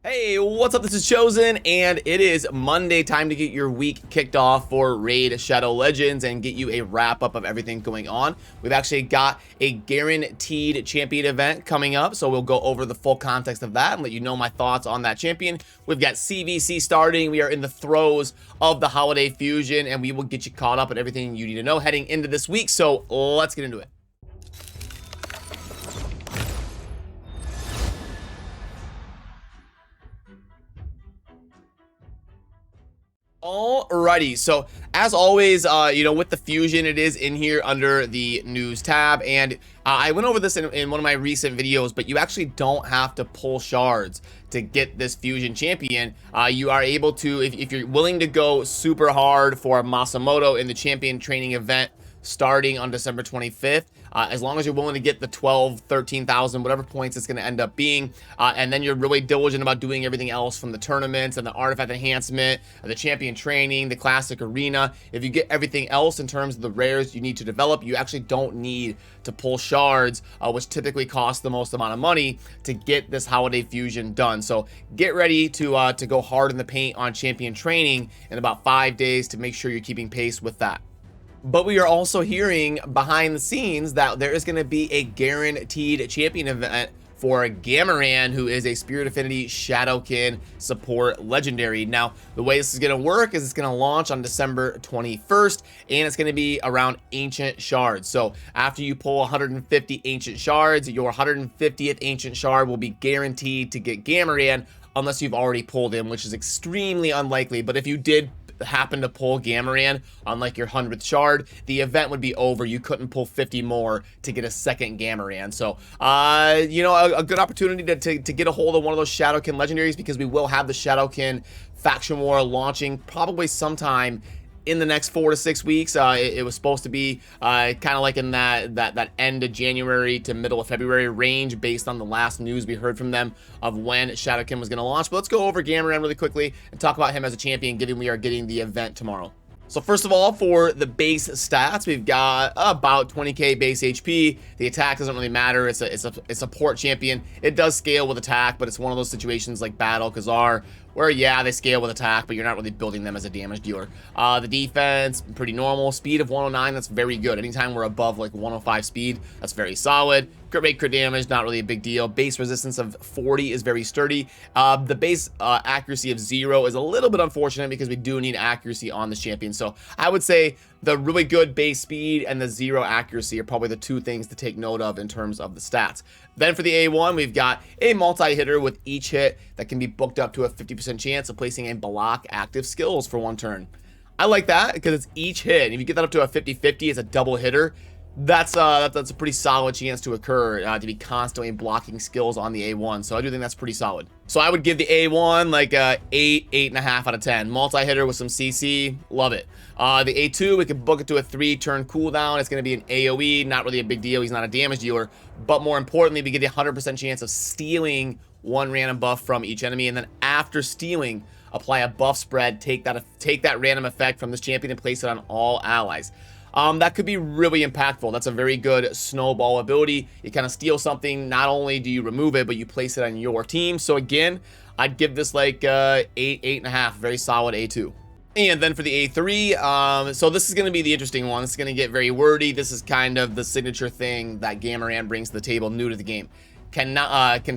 Hey, what's up? This is Chosen, and it is Monday. Time to get your week kicked off for Raid Shadow Legends and get you a wrap-up of everything going on. We've actually got a guaranteed champion event coming up, so we'll go over the full context of that and let you know my thoughts on that champion. We've got CVC starting. We are in the throes of the Holiday Fusion, and we will get you caught up on everything you need to know heading into this week, so let's get into it. Alrighty, so as always, with the Fusion, it is in here under the news tab, and I went over this in one of my recent videos, but you actually don't have to pull shards to get this Fusion champion. You are able to, if you're willing to go super hard for Masamoto in the champion training event starting on December 25th, as long as you're willing to get the 12, 13,000, whatever points it's going to end up being, and then you're really diligent about doing everything else from the tournaments and the artifact enhancement, the champion training, the classic arena. If you get everything else in terms of the rares you need to develop, you actually don't need to pull shards, which typically cost the most amount of money to get this Holiday Fusion done. So get ready to go hard in the paint on champion training in about 5 days to make sure you're keeping pace with that. But we are also hearing behind the scenes that there is going to be a guaranteed champion event for Gamuran, who is a Spirit Affinity Shadowkin support legendary. Now, the way this is going to work is it's going to launch on December 21st, and it's going to be around Ancient Shards. So after you pull 150 Ancient Shards, your 150th Ancient Shard will be guaranteed to get Gamuran, unless you've already pulled him, which is extremely unlikely. But if you did happen to pull Gamuran on like your 100th shard, the event would be over. You couldn't pull 50 more to get a second Gamuran. So a good opportunity to get a hold of one of those Shadowkin legendaries, because we will have the Shadowkin faction war launching probably sometime in the next 4 to 6 weeks. It was supposed to be kind of like in that end of January to middle of February range, based on the last news we heard from them of when Shadowkin was going to launch. But let's go over Gamuran really quickly and talk about him as a champion, given we are getting the event tomorrow. So first of all, for the base stats, we've got about 20k base HP. The attack doesn't really matter. It's a support champion. It does scale with attack, but it's one of those situations like Battle Khazar, where yeah, they scale with attack, but you're not really building them as a damage dealer. The defense, pretty normal. Speed of 109, that's very good. Anytime we're above like 105 speed, that's very solid. Crit rate, crit damage, not really a big deal. Base resistance of 40 is very sturdy. The base accuracy of 0 is a little bit unfortunate, because we do need accuracy on this champion. So I would say the really good base speed and the 0 accuracy are probably the two things to take note of in terms of the stats. Then for the A1, we've got a multi-hitter with each hit that can be booked up to a 50% chance of placing a block active skills for 1 turn. I like that because it's each hit. And if you get that up to a 50-50 as a double hitter, that's a pretty solid chance to occur, to be constantly blocking skills on the A1. So I do think that's pretty solid. So I would give the A1 like a 8.5 out of 10. Multi-hitter with some CC, love it. The A2, we can book it to a 3-turn cooldown. It's going to be an AoE, not really a big deal. He's not a damage dealer. But more importantly, we get a 100% chance of stealing 1 random buff from each enemy. And then after stealing, apply a buff spread, take that random effect from this champion and place it on all allies. That could be really impactful. That's a very good snowball ability. You kind of steal something, not only do you remove it, but you place it on your team. So again, I'd give this like 8.5, very solid A2. And then for the A3, so this is going to be the interesting one. This is going to get very wordy. This is kind of the signature thing that Gamuran brings to the table, new to the game. Can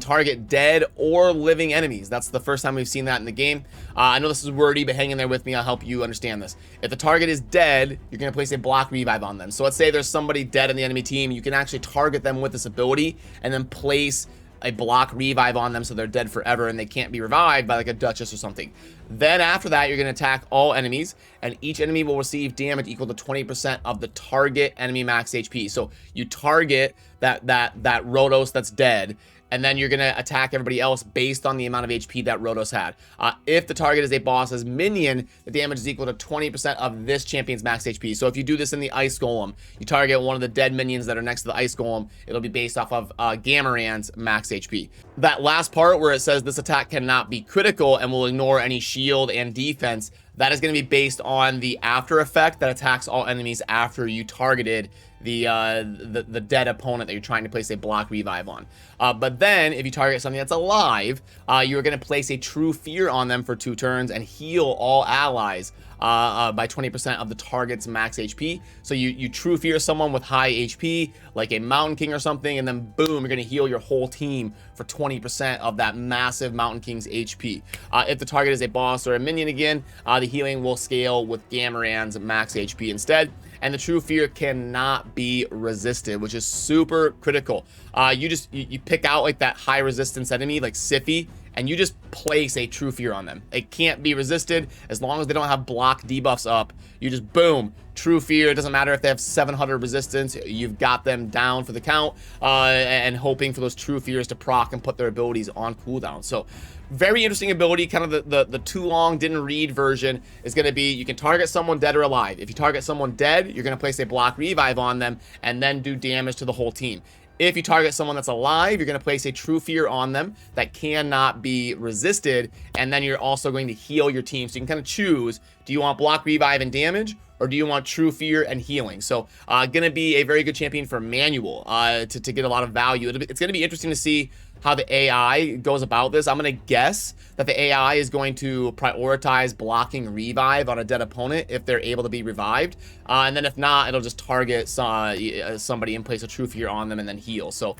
target dead or living enemies. That's the first time we've seen that in the game. I know this is wordy, but hang in there with me. I'll help you understand this. If the target is dead, you're going to place a block revive on them. So let's say there's somebody dead in the enemy team. You can actually target them with this ability and then place a block revive on them so they're dead forever and they can't be revived by like a Duchess or something. Then after that, you're going to attack all enemies, and each enemy will receive damage equal to 20% of the target enemy max HP. So you target that Rotos that's dead, and then you're going to attack everybody else based on the amount of HP that Rotos had. If the target is a boss's minion, the damage is equal to 20% of this champion's max HP. So if you do this in the Ice Golem, you target one of the dead minions that are next to the Ice Golem, it'll be based off of Gamuran's max HP. That last part where it says this attack cannot be critical and will ignore any shield and defense, that is going to be based on the after effect that attacks all enemies after you targeted the dead opponent that you're trying to place a block revive on. But then if you target something that's alive, you're going to place a True Fear on them for 2 turns and heal all allies by 20% of the target's max HP. So you True Fear someone with high HP, like a Mountain King or something, and then boom, you're going to heal your whole team for 20% of that massive Mountain King's HP. If the target is a boss or a minion again, the healing will scale with Gamuran's max HP instead. And the True Fear cannot be resisted, which is super critical. You pick out like that high resistance enemy like Siffy, and you just place a True Fear on them. It can't be resisted as long as they don't have block debuffs up. You just boom, True Fear. It doesn't matter if they have 700 resistance. You've got them down for the count, and hoping for those True Fears to proc and put their abilities on cooldown. So very interesting ability. Kind of the too long didn't read version is going to be, you can target someone dead or alive. If you target someone dead, you're going to place a block revive on them and then do damage to the whole team. If you target someone that's alive, you're going to place a True Fear on them that cannot be resisted, and then you're also going to heal your team. So you can kind of choose, do you want block revive and damage, or do you want True Fear and healing? So going to be a very good champion for manual to get a lot of value. It's going to be interesting to see how the AI goes about this. I'm going to guess that the AI is going to prioritize blocking revive on a dead opponent if they're able to be revived. And then if not, it'll just target somebody and place a True Fear on them and then heal. So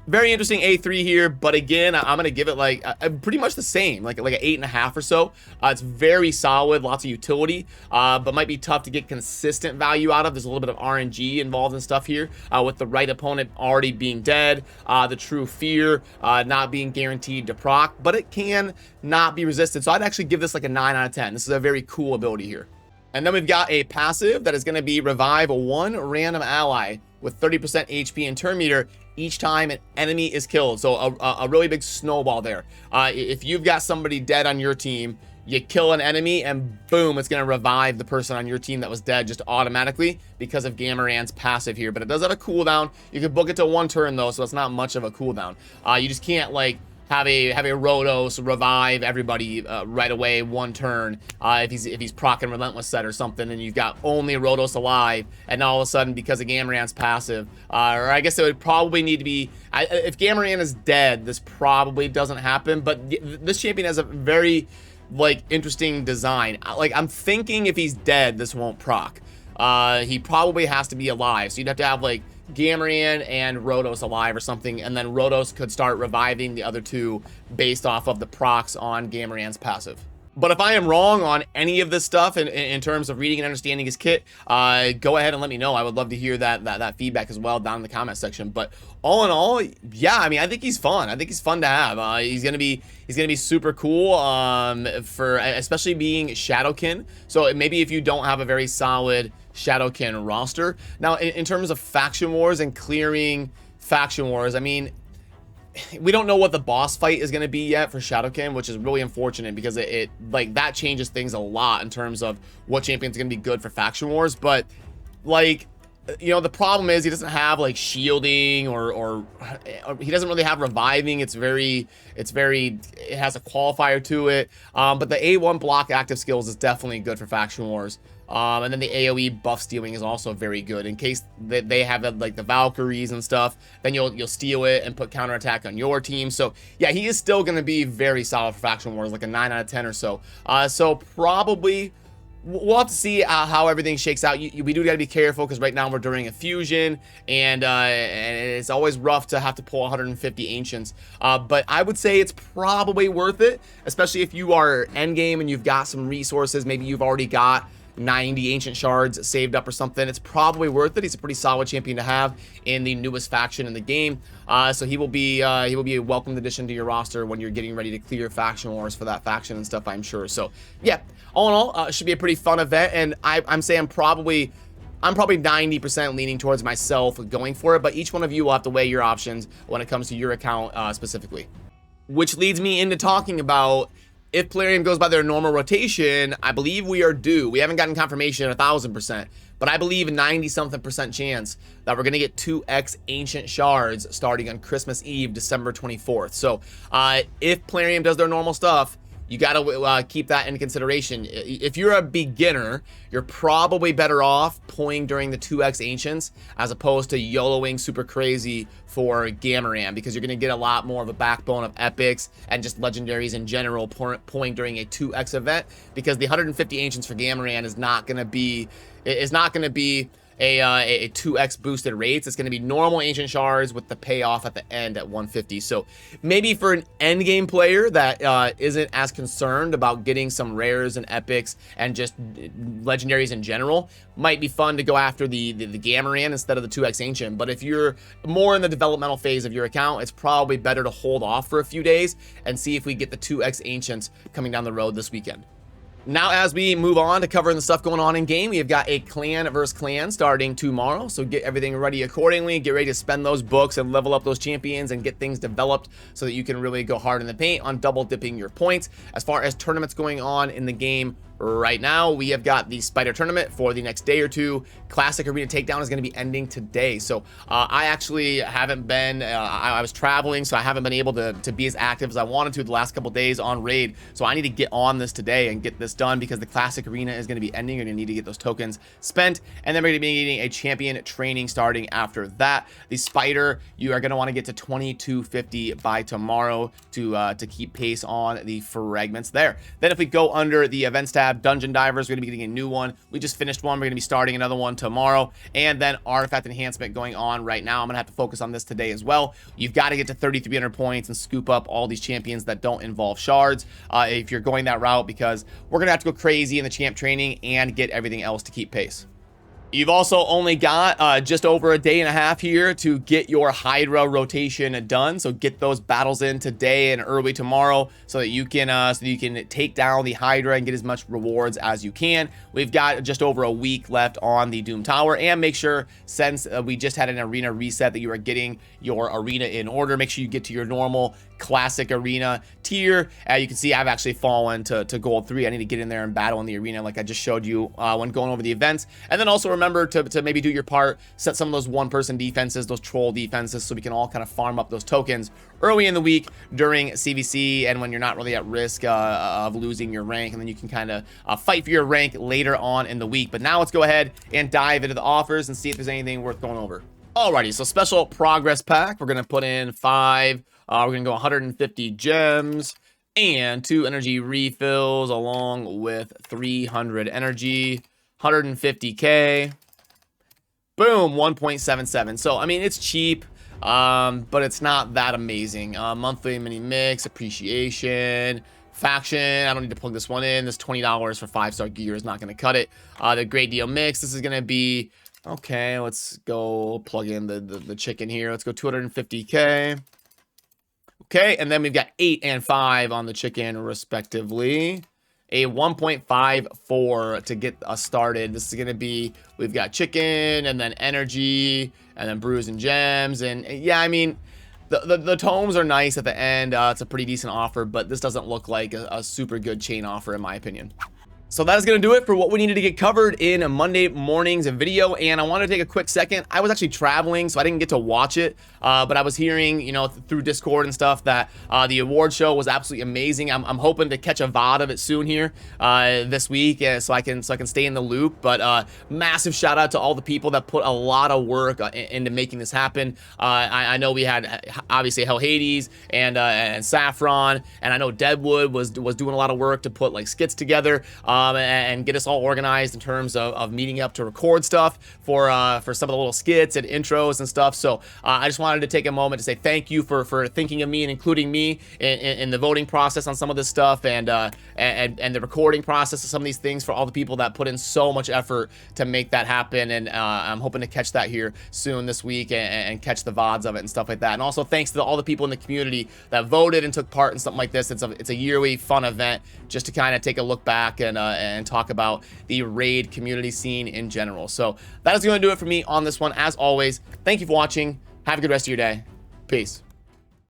very interesting A3 here, but again, I'm gonna give it like pretty much the same, like an 8.5 or so. It's very solid, lots of utility, but might be tough to get consistent value out of. There's a little bit of RNG involved in stuff here, with the right opponent already being dead, the True Fear not being guaranteed to proc, but it can not be resisted. So I'd actually give this like a 9 out of 10. This is a very cool ability here. And then we've got a passive that is going to be revive 1 random ally with 30% HP and turn meter each time an enemy is killed. So a really big snowball there. If you've got somebody dead on your team, you kill an enemy and boom, it's going to revive the person on your team that was dead just automatically because of Gamuran's passive here. But it does have a cooldown. You can book it to 1 turn though, so it's not much of a cooldown. You just can't like have a Rotos revive everybody right away 1 turn if he's procking Relentless set or something, and you've got only Rotos alive, and all of a sudden because of Gamuran's passive, or I guess it would probably need to be, if Gamuran is dead, this probably doesn't happen. But this champion has a very like interesting design. Like I'm thinking if he's dead, this won't proc. He probably has to be alive, so you'd have to have like Gamuran and Rotos alive or something, and then Rotos could start reviving the other 2 based off of the procs on Gamuran's passive. But if I am wrong on any of this stuff in terms of reading and understanding his kit, go ahead and let me know. I would love to hear that feedback as well down in the comment section. But all in all, yeah, I mean, I think he's fun. I think he's fun to have. He's gonna be super cool, for especially being Shadowkin. So maybe if you don't have a very solid Shadowkin roster. Now, in terms of faction wars and clearing faction wars, I mean, we don't know what the boss fight is going to be yet for Shadowkin, which is really unfortunate because it like that changes things a lot in terms of what champion's going to be good for faction wars. But like, you know, the problem is he doesn't have like shielding or he doesn't really have reviving. It has a qualifier to it. But the A1 block active skills is definitely good for faction wars. And then the AoE buff stealing is also very good in case they have like the Valkyries and stuff. Then you'll steal it and put counterattack on your team. So yeah, he is still going to be very solid for faction wars, like a 9 out of 10 or so. So probably we'll have to see how everything shakes out. We do got to be careful because right now we're during a fusion, and it's always rough to have to pull 150 ancients. But I would say it's probably worth it, especially if you are endgame and you've got some resources. Maybe you've already got 90 ancient shards saved up or something. It's probably worth it. He's a pretty solid champion to have in the newest faction in the game. So he will be a welcome addition to your roster when you're getting ready to clear faction wars for that faction and stuff, I'm sure. So yeah, all in all, it should be a pretty fun event, and I'm saying I'm probably 90% leaning towards myself going for it, but each one of you will have to weigh your options when it comes to your account specifically. Which leads me into talking about if Plarium goes by their normal rotation. I believe we are due. We haven't gotten confirmation 1000%, but I believe a 90-something% chance that we're going to get 2x ancient shards starting on Christmas Eve, December 24th. So if Plarium does their normal stuff, you got to keep that in consideration. If you're a beginner, you're probably better off pulling during the 2x Ancients as opposed to YOLOing super crazy for Gamuran, because you're going to get a lot more of a backbone of epics and just legendaries in general pulling during a 2x event, because the 150 Ancients for Gamuran is not going to be a 2x boosted rates. It's going to be normal ancient shards with the payoff at the end at 150. So maybe for an end game player that isn't as concerned about getting some rares and epics and just legendaries in general, might be fun to go after the Gamuran instead of the 2x ancient. But if you're more in the developmental phase of your account, it's probably better to hold off for a few days and see if we get the 2x ancients coming down the road this weekend. Now, as we move on to covering the stuff going on in game, we have got a clan versus clan starting tomorrow. So get everything ready accordingly. Get ready to spend those books and level up those champions and get things developed so that you can really go hard in the paint on double dipping your points. As far as tournaments going on in the game right now, we have got the Spider tournament for the next day or two. Classic Arena Takedown is going to be ending today. So I actually haven't been, I was traveling, so I haven't been able to be as active as I wanted to the last couple days on raid. So I need to get on this today and get this done, because the Classic Arena is going to be ending. You're going to need to get those tokens spent, and then we're going to be getting a champion training starting after that. The Spider, you are going to want to get to 2250 by tomorrow to keep pace on the fragments there. Then if we go under the events tab, Dungeon Divers, we're going to be getting a new one. We just finished one. We're going to be starting another one tomorrow. And then Artifact Enhancement going on right now. I'm going to have to focus on this today as well. You've got to get to 3,300 points and scoop up all these champions that don't involve shards if you're going that route, because we're going to have to go crazy in the champ training and get everything else to keep pace. You've also only got just over a day and a half here to get your Hydra rotation done. So get those battles in today and early tomorrow so that you can take down the Hydra and get as much rewards as you can. We've got just over a week left on the Doom Tower, and make sure, since we just had an arena reset, that you are getting your arena in order. Make sure you get to your normal classic arena tier. You can see I've actually fallen to gold 3. I need to get in there and battle in the arena like I just showed you when going over the events. And then also remember to maybe do your part, set some of those one-person defenses, those troll defenses, so we can all kind of farm up those tokens early in the week during CVC and when you're not really at risk of losing your rank, and then you can kind of fight for your rank later on in the week. But now let's go ahead and dive into the offers and see if there's anything worth going over. Alrighty, so special progress pack. We're going to put in 5. We're going to go 150 gems and 2 energy refills along with 300 energy, 150k. Boom, 1.77. So, I mean, it's cheap, but it's not that amazing. Monthly mini mix, appreciation, faction. I don't need to plug this one in. This $20 for 5-star gear is not going to cut it. The great deal mix. This is going to be, okay, let's go plug in the chicken here. Let's go 250k. Okay, and then we've got 8 and 5 on the chicken, respectively. A 1.54 to get us started. This is going to be, we've got chicken, and then energy, and then brews and gems. And yeah, I mean, the tomes are nice at the end. It's a pretty decent offer, but this doesn't look like a super good chain offer, in my opinion. So that is going to do it for what we needed to get covered in a Monday morning's video. And I want to take a quick second. I was actually traveling, so I didn't get to watch it. But I was hearing, you know, through Discord and stuff that the award show was absolutely amazing. I'm hoping to catch a VOD of it soon here this week, so I can stay in the loop. But massive shout out to all the people that put a lot of work into making this happen. I know we had obviously Hell Hades and Saffron, and I know Deadwood was doing a lot of work to put like skits together. And get us all organized in terms of meeting up to record stuff for some of the little skits and intros and stuff. So I just wanted to take a moment to say thank you for thinking of me and including me in the voting process on some of this stuff, and the recording process of some of these things, for all the people that put in so much effort to make that happen. And I'm hoping to catch that here soon this week and catch the VODs of it and stuff like that. And also thanks to all the people in the community that voted and took part in something like this. It's a yearly fun event just to kind of take a look back and talk about the raid community scene in general. So that is going to do it for me on this one. As always, thank you for watching. Have a good rest of your day. Peace.